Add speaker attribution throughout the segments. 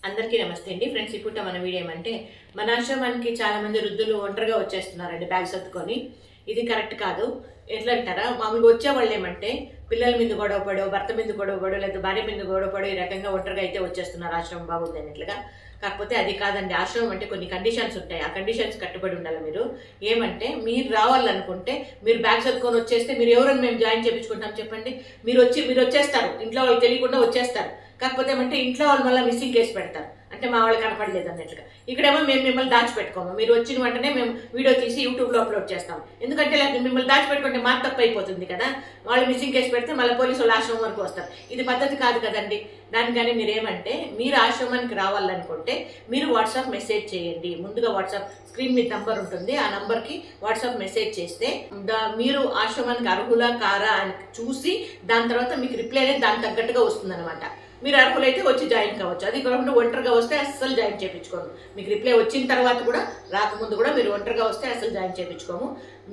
Speaker 1: అందరికీ నమస్తే అండి ఫ్రెండ్స్. ఇప్పుడు మన వీడియో ఏమంటే మన ఆశ్రమానికి చాలా మంది వృద్ధులు ఒంటరిగా వచ్చేస్తున్నారండి బ్యాగ్ సర్దుకొని. ఇది కరెక్ట్ కాదు. ఎట్లా అంటారా, మామూలుగా వచ్చేవాళ్ళు ఏమంటే పిల్లల మీద గొడవపడో, భర్త మీద గొడవపడో, లేదా భార్య మీద గొడవపడో ఈ రకంగా ఒంటరిగా అయితే వచ్చేస్తున్నారు ఆశ్రమం బాగుంది అన్నట్లుగా. కాకపోతే అది కాదండి. ఆశ్రమం అంటే కొన్ని కండిషన్స్ ఉంటాయి. ఆ కండిషన్స్ కట్టుబడి ఉండాలి. మీరు ఏమంటే మీరు రావాలనుకుంటే మీరు బ్యాగ్ సర్దుకొని వచ్చేస్తే మీరు ఎవరైనా మేము జాయిన్ చేయించుకుంటాం చెప్పండి. మీరు వచ్చేస్తారు, ఇంట్లో వాళ్ళు తెలియకుండా వచ్చేస్తారు. కాకపోతే ఏమంటే ఇంట్లో వాళ్ళు మళ్ళీ మిస్సింగ్ కేసు పెడతారు, అంటే మా వాళ్ళు కనపడలేదు అన్నట్లుగా. ఇక్కడేమో మేము మిమ్మల్ని దాచిపెట్టుకోము. మీరు వచ్చిన వెంటనే మేము వీడియో తీసి యూట్యూబ్లో అప్లోడ్ చేస్తాం. ఎందుకంటే మిమ్మల్ని దాచిపెట్టుకుంటే మాకు తప్పు అయిపోతుంది కదా. వాళ్ళు మిస్సింగ్ కేసు పెడితే మళ్ళీ పోలీసు వాళ్ళు ఆశ్రమం వరకు వస్తారు. ఇది పద్ధతి కాదు కదండి. దానికని మీరేమంటే మీరు ఆశ్రమానికి రావాలనుకుంటే మీరు వాట్సాప్ మెసేజ్ చేయండి. ముందుగా వాట్సాప్ స్క్రీన్ మీద నంబర్ ఉంటుంది. ఆ నంబర్కి వాట్సాప్ మెసేజ్ చేస్తే మీరు ఆశ్రమానికి అర్హులా కారా అని చూసి దాని తర్వాత మీకు రిప్లై అనేది దానికి తగ్గట్టుగా వస్తుంది అనమాట. మీరు అర్హులైతే వచ్చి జాయిన్ కావచ్చు. అది కాకుండా ఒంటరిగా వస్తే అస్సలు జాయిన్ చేయించుకోము. మీకు రిప్లై వచ్చిన తర్వాత కూడా, రాకముందు కూడా మీరు ఒంటరిగా వస్తే అస్సలు జాయిన్ చేయించుకోము.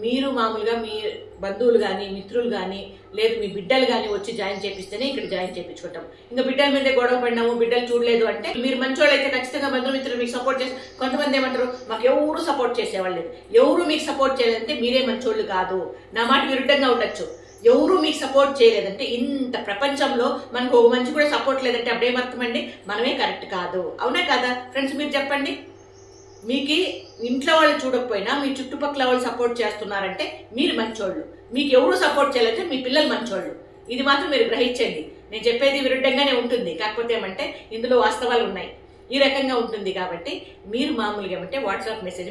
Speaker 1: మీరు మామూలుగా మీ బంధువులు కానీ, మిత్రులు కానీ, లేదు మీ బిడ్డలు కానీ వచ్చి జాయిన్ చేపిస్తేనే ఇక్కడ జాయిన్ చేయించుకుంటాం. ఇంకా బిడ్డల మీదే గొడవ పడినాము, బిడ్డలు చూడలేదు అంటే మీరు మంచోళ్ళు అయితే ఖచ్చితంగా బంధుమిత్రులు మీకు సపోర్ట్ చేసి, కొంతమంది ఏమంటారు మాకు ఎవరు సపోర్ట్ చేసేవాళ్ళు లేదు. ఎవరు మీకు సపోర్ట్ చేయలేదంటే మీరే మంచోళ్ళు కాదు. నా మాట విరుద్ధంగా ఉండొచ్చు. ఎవరు మీకు సపోర్ట్ చేయలేదంటే, ఇంత ప్రపంచంలో మనకు ఒక మంచి కూడా సపోర్ట్ లేదంటే అప్పుడేమర్థమండి, మనమే కరెక్ట్ కాదు. అవునా కదా ఫ్రెండ్స్, మీరు చెప్పండి. మీకు ఇంట్లో వాళ్ళు చూడకపోయినా మీ చుట్టుపక్కల వాళ్ళు సపోర్ట్ చేస్తున్నారంటే మీరు మంచోళ్ళు. మీకు ఎవరు సపోర్ట్ చేయలేదంటే మీ పిల్లలు మంచోళ్ళు. ఇది మాత్రం మీరు గ్రహించండి. నేను చెప్పేది విరుద్ధంగానే ఉంటుంది, కాకపోతే ఏమంటే ఇందులో వాస్తవాలు ఉన్నాయి. ఈ రకంగా ఉంటుంది. కాబట్టి మీరు మామూలుగా ఏమంటే వాట్సాప్ మెసేజ్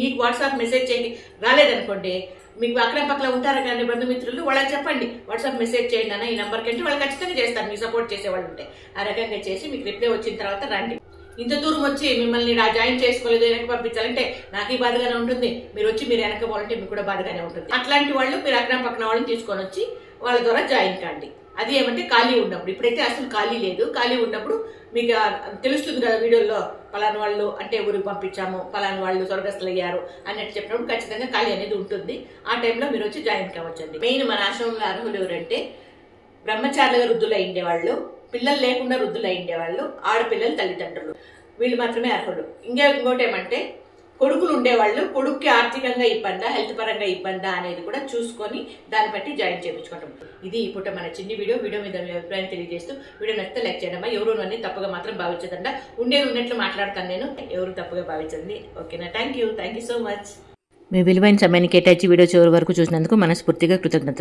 Speaker 1: మీకు వాట్సాప్ మెసేజ్ చేయండి. రాలేదనుకోండి, మీకు అక్కడ పక్కన ఉంటారు కానీ బంధుమిత్రులు, వాళ్ళకి చెప్పండి వాట్సాప్ మెసేజ్ చేయండి అన్న ఈ నెంబర్ కంటే వాళ్ళు ఖచ్చితంగా చేస్తారు. మీకు సపోర్ట్ చేసేవాళ్ళు ఉంటే ఆ రకంగా చేసి మీకు రిప్లై వచ్చిన తర్వాత రండి. ఇంత దూరం వచ్చి మిమ్మల్ని జాయిన్ చేసుకోలేదు, వెనక్కి పంపించాలంటే నాకు బాధగానే ఉంటుంది. మీరు వచ్చి మీరు వెనక పోవాలంటే మీకు కూడా బాధగానే ఉంటుంది. అట్లాంటి వాళ్ళు మీరు అక్కడ పక్కన వాళ్ళని తీసుకొని వచ్చి వాళ్ళ ద్వారా జాయిన్ కాండి. అది ఏమంటే ఖాళీ ఉన్నప్పుడు. ఇప్పుడైతే అసలు ఖాళీ లేదు. ఖాళీ ఉన్నప్పుడు మీకు తెలుస్తుంది కదా వీడియోలో, పలానా వాళ్ళు అంటే ఊరికి పంపించాము, పలానా వాళ్ళు స్వర్గస్థులు అయ్యారు అన్నట్టు చెప్పినప్పుడు ఖచ్చితంగా ఖాళీ అనేది ఉంటుంది. ఆ టైంలో మీరు వచ్చి జాయిన్ కావచ్చండి. మెయిన్ మన ఆశ్రమంలో అర్హులు ఎవరంటే బ్రహ్మచారులుగా వృద్ధులై ఉండేవాళ్ళు, పిల్లలు లేకుండా వృద్ధులై ఉండేవాళ్ళు, ఆడపిల్లలు తల్లిదండ్రులు, వీళ్ళు మాత్రమే అర్హులు. ఇంకోటి ఏమంటే కొడుకులు ఉండేవాళ్ళు, కొడుక్కి ఆర్థికంగా ఇబ్బందా, హెల్త్ పరంగా ఇబ్బందా అనేది కూడా చూసుకొని దాన్ని బట్టి జాయిన్ చేయించుకుంటాం. ఇది ఇప్పుడు మన చిన్ని వీడియో మీద మీ అభిప్రాయం తెలియజేస్తూ, వీడియో నచ్చితే లైక్ చేయడమ్మా. ఎవరు అన్ని తప్పుగా మాత్రం భావించదండి. ఉన్నట్లు మాట్లాడతాను నేను, ఎవరు తప్పుగా భావించండి. ఓకేనా? Thank you so much. మీ విలువైన సమయాన్ని కేటాయించి వీడియో చివరి వరకు చూసినందుకు మనస్ఫూర్తిగా కృతజ్ఞతలు.